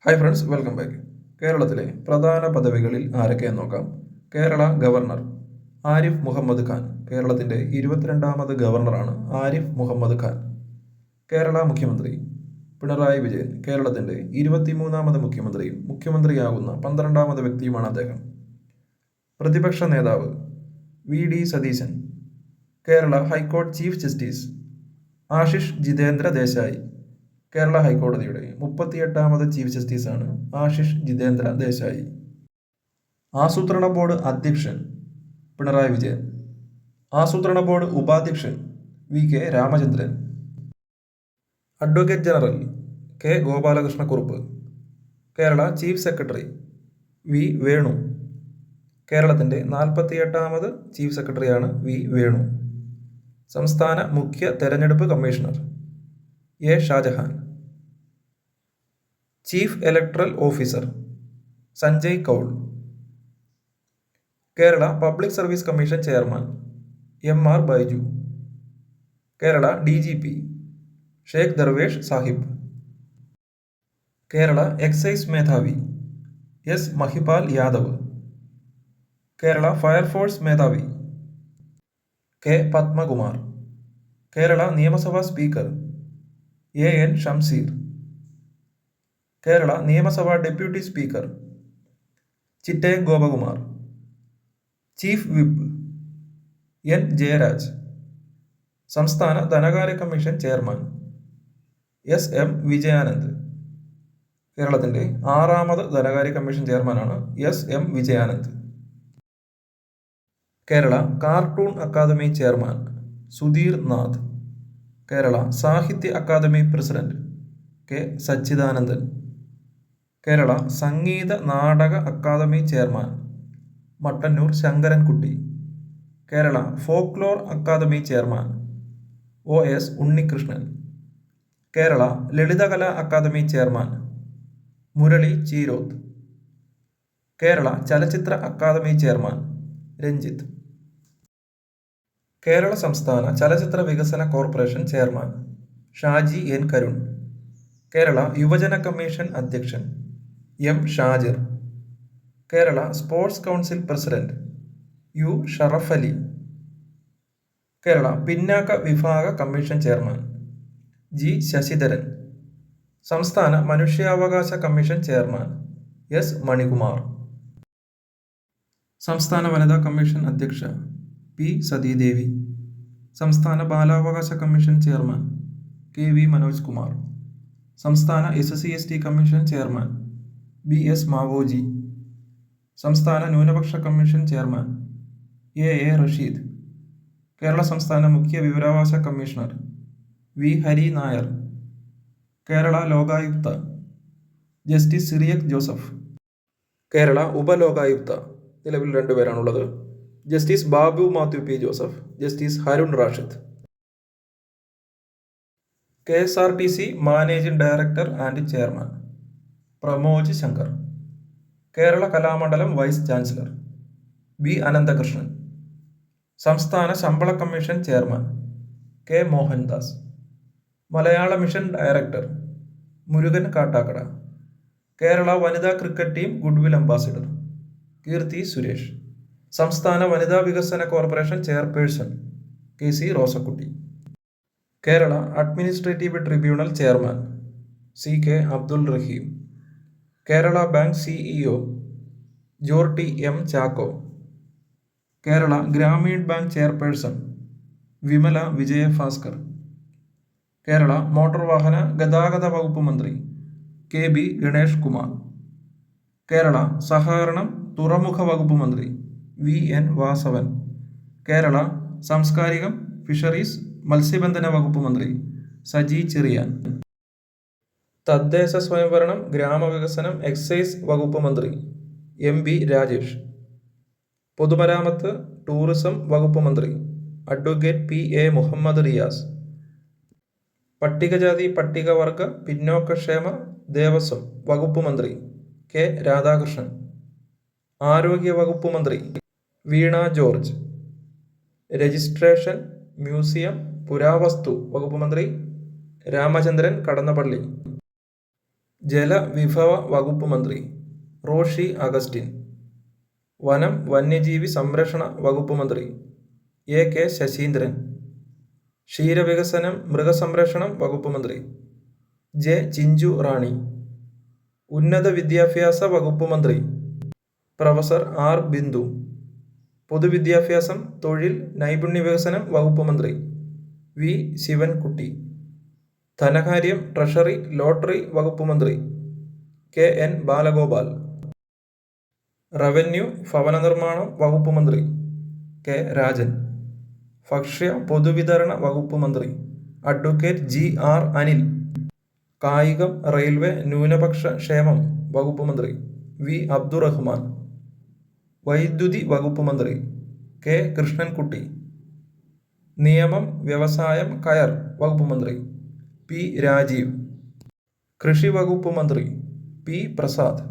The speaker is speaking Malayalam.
Hi friends, welcome back. കേരളത്തിലെ പ്രധാന പദവികളിൽ ആരൊക്കെയെന്ന് നോക്കാം. കേരള ഗവർണർ ആരിഫ് മുഹമ്മദ് ഖാൻ. കേരളത്തിൻ്റെ 22ാമത് ഗവർണറാണ് ആരിഫ് മുഹമ്മദ് ഖാൻ. കേരള മുഖ്യമന്ത്രി പിണറായി വിജയൻ. കേരളത്തിൻ്റെ 23ാമത് മുഖ്യമന്ത്രിയും മുഖ്യമന്ത്രിയാകുന്ന 12ാമത് വ്യക്തിയുമാണ് അദ്ദേഹം. പ്രതിപക്ഷ നേതാവ് VD സതീശൻ. കേരള ഹൈക്കോടതി ചീഫ് ജസ്റ്റിസ് ആശിഷ് ജിതേന്ദ്ര ദേശായി. കേരള ഹൈക്കോടതിയുടെ 38ാമത് ചീഫ് ജസ്റ്റിസാണ് ആശിഷ് ജിതേന്ദ്ര ദേശായി. ആസൂത്രണ ബോർഡ് അധ്യക്ഷൻ പിണറായി വിജയൻ. ആസൂത്രണ ബോർഡ് ഉപാധ്യക്ഷൻ VK Ramachandran. Advocate general K Gopalakrishna Kurup. Kerala chief secretary V Venu. കേരളത്തിൻ്റെ 48ാമത് ചീഫ് സെക്രട്ടറിയാണ് V വേണു. സംസ്ഥാന മുഖ്യ തെരഞ്ഞെടുപ്പ് commissioner A Shajahan. Chief electoral officer Sanjay Kaul. Kerala public service commission chairman MR Baiju. Kerala DGP Sheikh Darvesh Sahib. Kerala excise മേധാവി S മഹിപാൽ യാദവ്. കേരള ഫയർഫോഴ്സ് മേധാവി K പത്മകുമാർ. കേരള നിയമസഭാ സ്പീക്കർ AN ഷംസീർ. കേരള നിയമസഭാ deputy speaker Chitte Gopakumar. Chief whip N Jayaraj. സംസ്ഥാന ധനകാര്യ കമ്മീഷൻ ചെയർമാൻ SM വിജയാനന്ദ്. കേരളത്തിൻ്റെ 6ാമത് ധനകാര്യ കമ്മീഷൻ ചെയർമാനാണ് SM Vijayanand. Kerala cartoon academy chairman Sudheer Nath. Kerala സാഹിത്യ academy president K Sachidanandan. Kerala സംഗീത നാടക academy chairman Mattannur Sankarankutty. Kerala folklore academy chairman OS Unnikrishnan. Kerala ലളിതകലാ അക്കാദമി ചെയർമാൻ മുരളി ചീരോത്ത്. കേരള ചലച്ചിത്ര അക്കാദമി ചെയർമാൻ രഞ്ജിത്ത്. കേരള സംസ്ഥാന ചലച്ചിത്ര വികസന corporation chairman Shaji N Karun. Kerala യുവജന കമ്മീഷൻ അധ്യക്ഷൻ M Shajir. Kerala sports council president U Sharaf Ali. Kerala പിന്നാക്ക വിഭാഗ കമ്മീഷൻ ചെയർമാൻ G ശശിധരൻ. സംസ്ഥാന മനുഷ്യാവകാശ കമ്മീഷൻ ചെയർമാൻ S മണികുമാർ. സംസ്ഥാന വനിതാ കമ്മീഷൻ അധ്യക്ഷ P സതീദേവി. സംസ്ഥാന ബാലാവകാശ commission chairman KV Manoj Kumar. സംസ്ഥാന SC/ST commission chairman BS Mavoji. സംസ്ഥാന ന്യൂനപക്ഷ commission chairman AA Rasheed. Kerala സംസ്ഥാന മുഖ്യ വിവരാവകാശ commissioner V Hari Nair. Kerala Lokayukta justice Cyriac Joseph. Kerala Upalokayukta നിലവിൽ 2 പേരാണുള്ളത്. Justice Babu Mathew P Joseph, justice Harun Rashid. KSRTC managing director and chairman Pramoj Shankar. Kerala Kalamandalam vice chancellor B Ananthakrishnan. സംസ്ഥാന ശമ്പള commission chairman K Mohandas. Malayalam mission director Murugan Kattakada. Kerala വനിതാ cricket team goodwill ambassador Keerthy Suresh. സംസ്ഥാന വനിതാ വികസന corporation chairperson KC Rosakutty. Kerala administrative tribunal chairman CK Abdul Raheem. Kerala bank CEO Jorty M Chacko. Kerala Grameen bank chairperson Vimala Vijayabhaskar. Kerala motor വാഹന ഗതാഗത വകുപ്പ് മന്ത്രി KB ഗണേഷ് കുമാർ. കേരള സഹകരണം തുറമുഖ വകുപ്പ് മന്ത്രി VN വാസവൻ. കേരള സാംസ്കാരികം ഫിഷറീസ് മത്സ്യബന്ധന വകുപ്പ് മന്ത്രി സജി ചെറിയാൻ. തദ്ദേശ സ്വയംഭരണം ഗ്രാമവികസനം എക്സൈസ് വകുപ്പ് മന്ത്രി MB രാജേഷ്. പൊതുമരാമത്ത് ടൂറിസം വകുപ്പ് മന്ത്രി അഡ്വക്കേറ്റ് PA മുഹമ്മദ് റിയാസ്. പട്ടികജാതി പട്ടികവർഗ പിന്നോക്കക്ഷേമ ദേവസ്വം വകുപ്പ് മന്ത്രി K രാധാകൃഷ്ണൻ. ആരോഗ്യ വകുപ്പ് മന്ത്രി വീണ ജോർജ്. രജിസ്ട്രേഷൻ മ്യൂസിയം പുരാവസ്തു വകുപ്പ് മന്ത്രി രാമചന്ദ്രൻ കടന്നപ്പള്ളി. ജലവിഭവ വകുപ്പ് മന്ത്രി റോഷി അഗസ്റ്റിൻ. വനം വന്യജീവി സംരക്ഷണ വകുപ്പ് മന്ത്രി എ.കെ. ശശീന്ദ്രൻ. ക്ഷീരവികസനം മൃഗസംരക്ഷണം വകുപ്പ് മന്ത്രി ജെ. ചിഞ്ചു റാണി. ഉന്നത വിദ്യാഭ്യാസ വകുപ്പ് മന്ത്രി പ്രൊഫസർ ആർ. ബിന്ദു. പൊതുവിദ്യാഭ്യാസം തൊഴിൽ നൈപുണ്യ വികസനം വകുപ്പ് മന്ത്രി വി. ശിവൻകുട്ടി. ധനകാര്യം ട്രഷറി ലോട്ടറി വകുപ്പ് മന്ത്രി കെ. എൻ. ബാലഗോപാൽ. റവന്യൂ ഭവന നിർമ്മാണം വകുപ്പ് മന്ത്രി കെ. രാജൻ. ഭക്ഷ്യ പൊതുവിതരണ വകുപ്പ് മന്ത്രി അഡ്വക്കേറ്റ് ജി. ആർ. അനിൽ. കായികം റെയിൽവേ ന്യൂനപക്ഷ ക്ഷേമം വകുപ്പ് മന്ത്രി വി. അബ്ദുറഹ്മാൻ. വൈദ്യുതി വകുപ്പ് മന്ത്രി കെ. കൃഷ്ണൻകുട്ടി. നിയമം വ്യവസായം കയർ വകുപ്പ് മന്ത്രി പി. രാജീവ്. കൃഷി വകുപ്പ് മന്ത്രി പി. പ്രസാദ്.